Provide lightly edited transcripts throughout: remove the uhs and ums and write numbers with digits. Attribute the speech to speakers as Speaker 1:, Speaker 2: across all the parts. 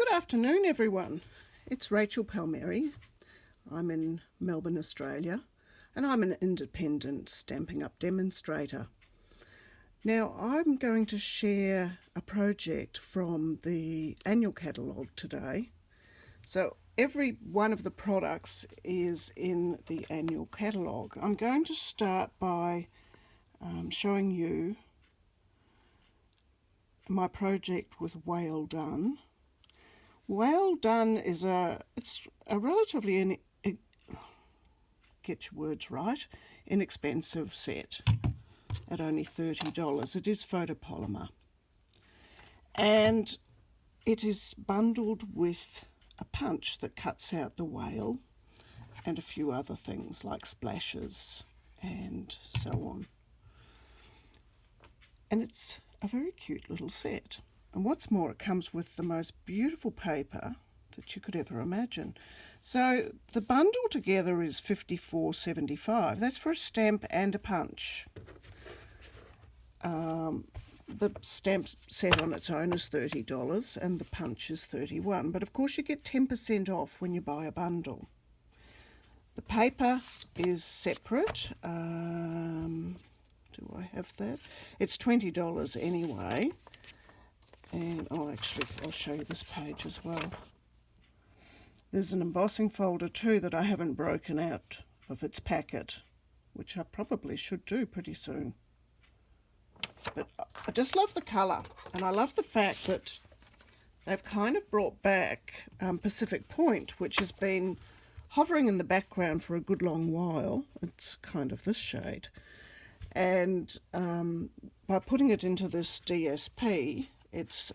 Speaker 1: Good afternoon, everyone. It's Rachel Palmieri. I'm in Melbourne, Australia, and I'm an independent Stampin' Up demonstrator. Now, I'm going to share a project from the annual catalogue today. So every one of the products is in the annual catalogue. I'm going to start by showing you my project with Well Done. Well Done is it's a relatively get your words right, inexpensive set at only $30. It is photopolymer, and it is bundled with a punch that cuts out the whale and a few other things like splashes and so on. And it's a very cute little set. And what's more, it comes with the most beautiful paper that you could ever imagine. So the bundle together is $54.75. That's for a stamp and a punch. The stamp set on its own is $30 and the punch is $31. But of course you get 10% off when you buy a bundle. The paper is separate. Do I have that? It's $20 anyway. And I'll show you this page as well. There's an embossing folder too that I haven't broken out of its packet, which I probably should do pretty soon. But I just love the colour, and I love the fact that they've kind of brought back Pacific Point, which has been hovering in the background for a good long while. It's kind of this shade. And by putting it into this DSP, it's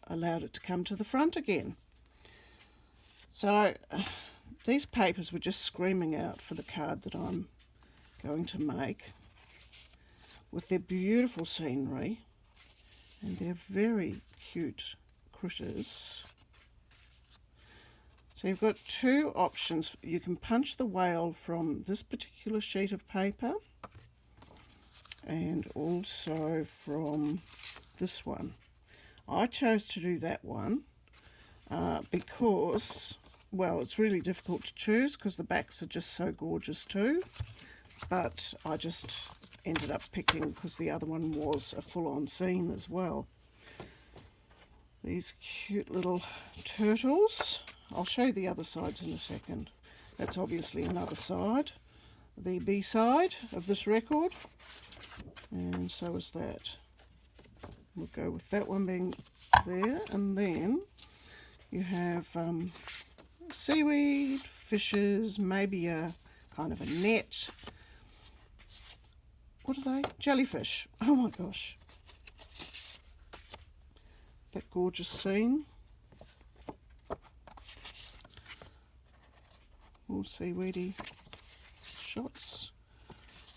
Speaker 1: allowed it to come to the front again. So these papers were just screaming out for the card that I'm going to make, with their beautiful scenery and their very cute critters. So you've got two options. You can punch the whale from this particular sheet of paper and also from this one. I chose to do that one because, well, it's really difficult to choose because the backs are just so gorgeous too. But I just ended up picking because the other one was a full-on scene as well. These cute little turtles. I'll show you the other sides in a second. That's obviously another side, the B side of this record, and so is that. We'll go with that one being there, and then you have seaweed, fishes, maybe a kind of a net. What are they? Jellyfish. Oh my gosh. That gorgeous scene. More seaweedy shots,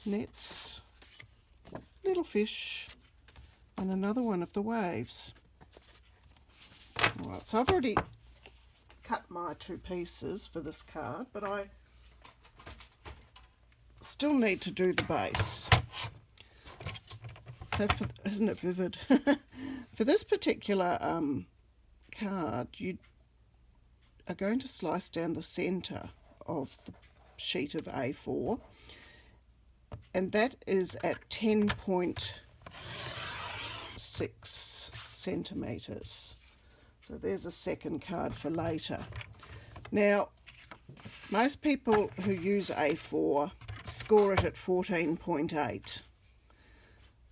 Speaker 1: nets, little fish, and another one of the waves. Alright, so I've already cut my two pieces for this card, but I still need to do the base. So, isn't it vivid? For this particular card, you are going to slice down the centre of the sheet of A4, and that is at 10.6 centimetres. So there's a second card for later. Now, most people who use A4 score it at 14.8.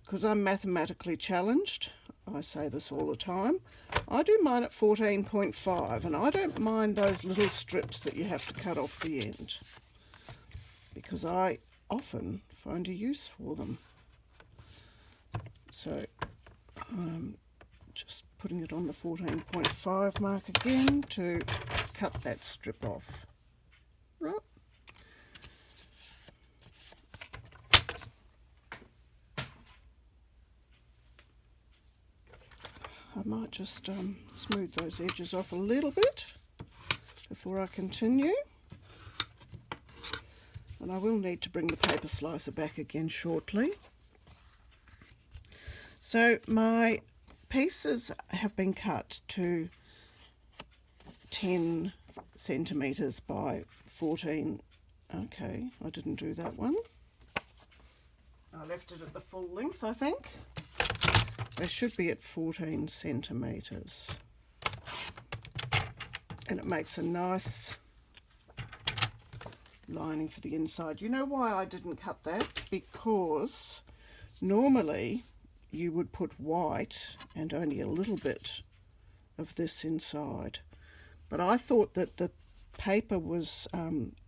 Speaker 1: Because I'm mathematically challenged, I say this all the time, I do mine at 14.5, and I don't mind those little strips that you have to cut off the end, because I often find a use for them. So I'm just putting it on the 14.5 mark again to cut that strip off. Right. I might just smooth those edges off a little bit before I continue. And I will need to bring the paper slicer back again shortly. So my pieces have been cut to 10 centimetres by 14. Okay, I didn't do that one. I left it at the full length, I think. They should be at 14 centimetres. And it makes a nice lining for the inside. You know why I didn't cut that? Because normally you would put white and only a little bit of this inside. But I thought that the paper was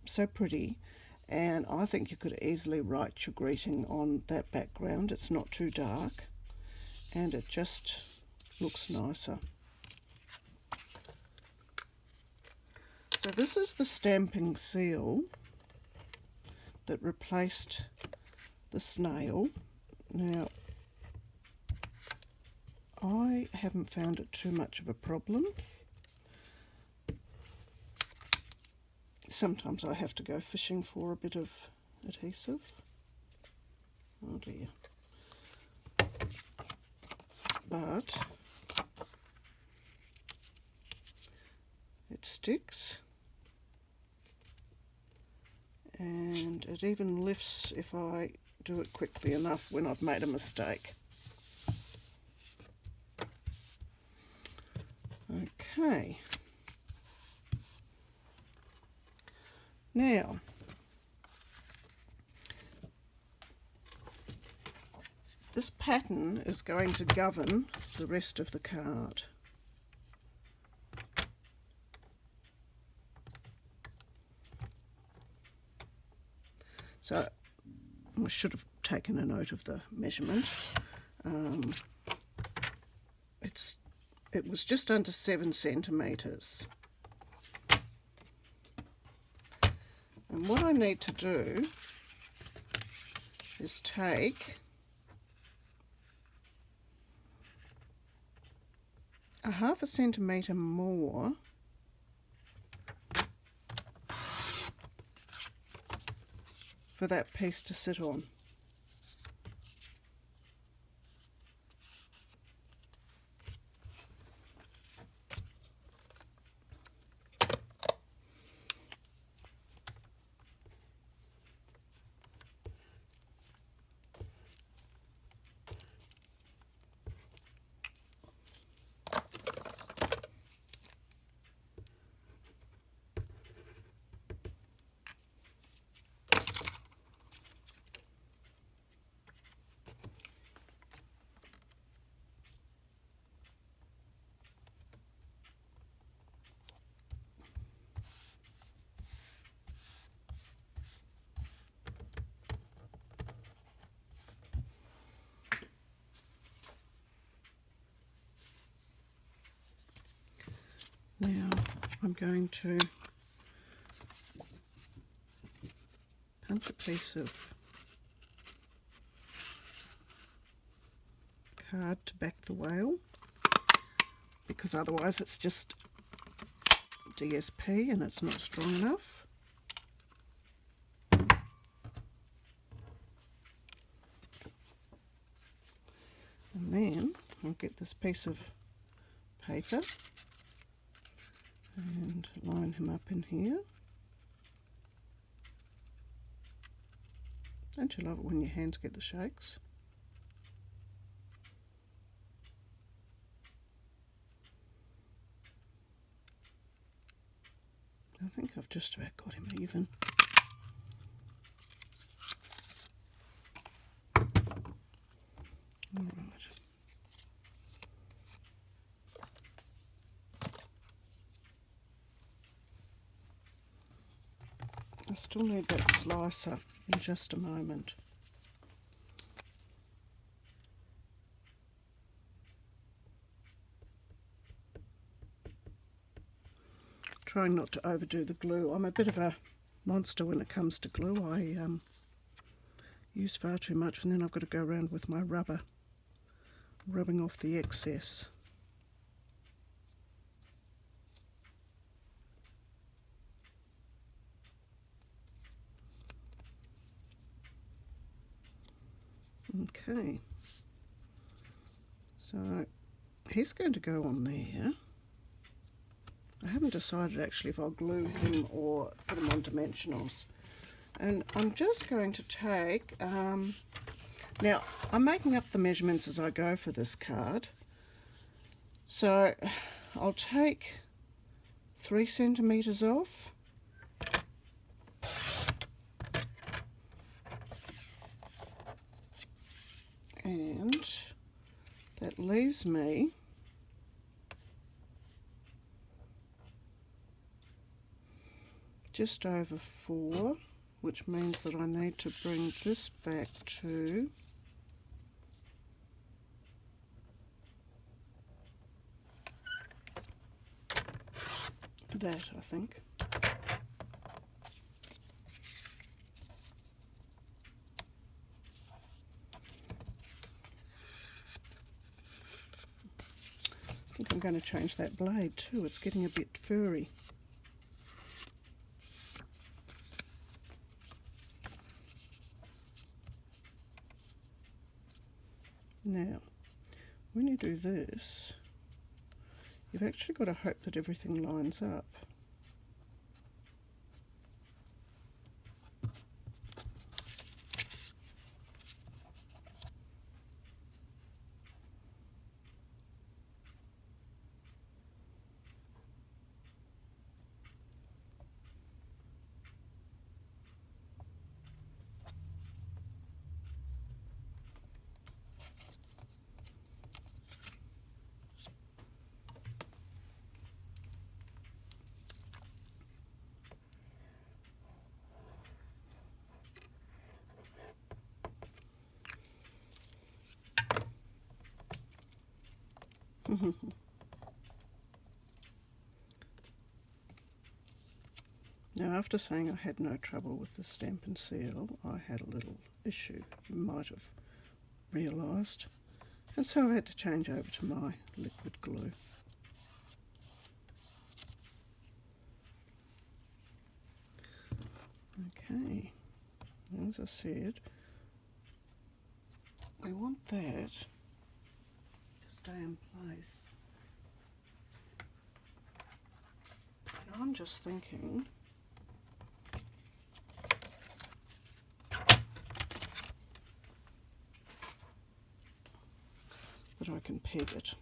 Speaker 1: so pretty, and I think you could easily write your greeting on that background. It's not too dark and it just looks nicer. So this is the Stampin' seal that replaced the snail. Now, I haven't found it too much of a problem. Sometimes I have to go fishing for a bit of adhesive. Oh dear. But it sticks, and it even lifts if I do it quickly enough when I've made a mistake. Okay. Now, this pattern is going to govern the rest of the card. So I should have taken a note of the measurement. It was just under 7 centimetres. And what I need to do is take a 1/2 centimetre more for that piece to sit on. Now I'm going to punch a piece of card to back the whale, because otherwise it's just DSP and it's not strong enough. And then I'll get this piece of paper and line him up in here. Don't you love it when your hands get the shakes? I think I've just about got him even. All right. I still need that slicer in just a moment. Trying not to overdo the glue. I'm a bit of a monster when it comes to glue. I use far too much, and then I've got to go around with my rubber, rubbing off the excess. Okay, so he's going to go on there. I haven't decided actually if I'll glue him or put him on dimensionals. And I'm just going to take, now I'm making up the measurements as I go for this card. So I'll take 3 centimeters off. And that leaves me just over 4, which means that I need to bring this back to that, I think. I think I'm going to change that blade too, it's getting a bit furry. Now, when you do this, you've actually got to hope that everything lines up. Now, after saying I had no trouble with the Stampin' seal, I had a little issue, you might have realised, and so I had to change over to my liquid glue. Okay, as I said, we want that to stay in place. And I'm just thinking that I can peg it.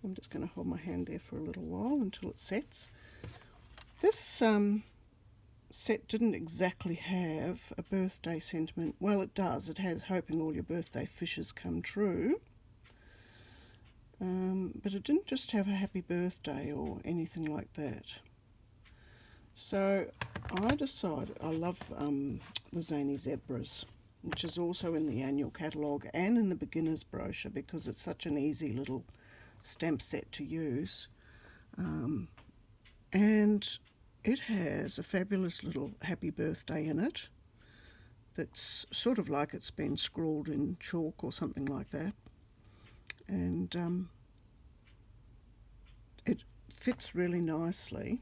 Speaker 1: I'm just going to hold my hand there for a little while until it sets. This set didn't exactly have a birthday sentiment. Well, it does. It has hoping all your birthday wishes come true. But it didn't just have a happy birthday or anything like that. So I decided, I love the Zany Zebras, which is also in the annual catalogue and in the beginner's brochure because it's such an easy little stamp set to use. And it has a fabulous little happy birthday in it that's sort of like it's been scrawled in chalk or something like that. And it fits really nicely.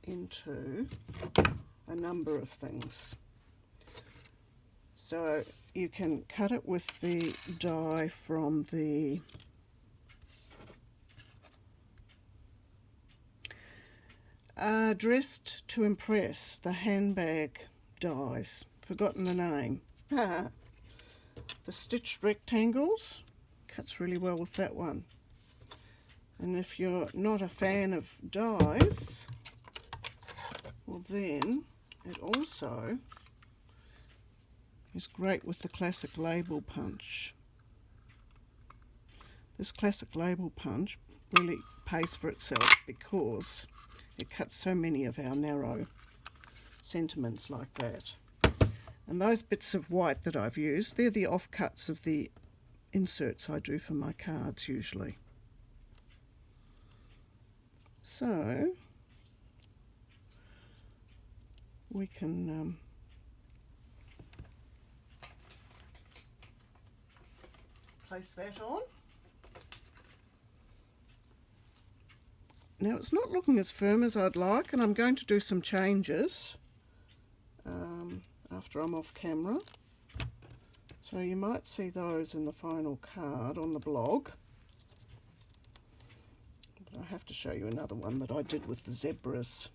Speaker 1: Into a number of things. So you can cut it with the die from the Dressed to Impress, the handbag dies. Forgotten the name. the stitched rectangles. Cuts really well with that one. And if you're not a fan of dies, well then it also is great with the classic label punch. This classic label punch really pays for itself because it cuts so many of our narrow sentiments like that. And those bits of white that I've used, they're the offcuts of the inserts I do for my cards usually. So we can place that on. Now it's not looking as firm as I'd like, and I'm going to do some changes after I'm off camera. So you might see those in the final card on the blog. But I have to show you another one that I did with the zebras.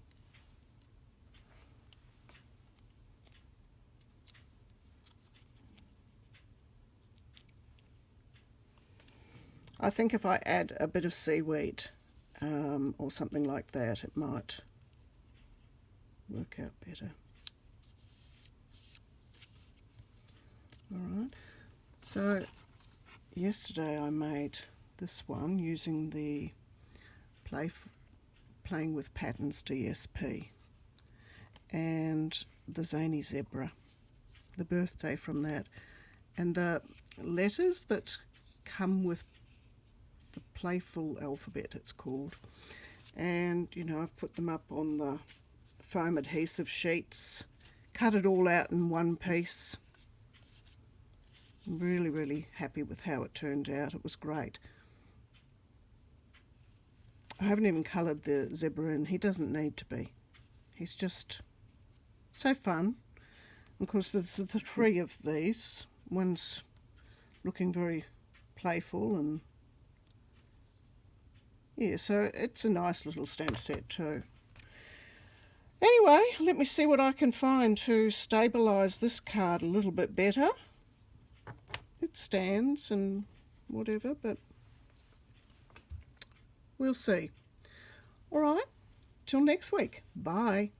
Speaker 1: I think if I add a bit of seaweed or something like that, it might work out better. Alright, so yesterday I made this one using the Playing with Patterns DSP and the Zany Zebra, the birthday from that, and the letters that come with the playful alphabet, it's called. And you know, I've put them up on the foam adhesive sheets, cut it all out in one piece. I'm really happy with how it turned out. It was great. I haven't even coloured the zebra in. He doesn't need to be. He's just so fun. Of course, there's the three of these. One's looking very playful, and yeah, so it's a nice little stamp set too. Anyway, let me see what I can find to stabilise this card a little bit better. It stands and whatever, but we'll see. All right, till next week. Bye.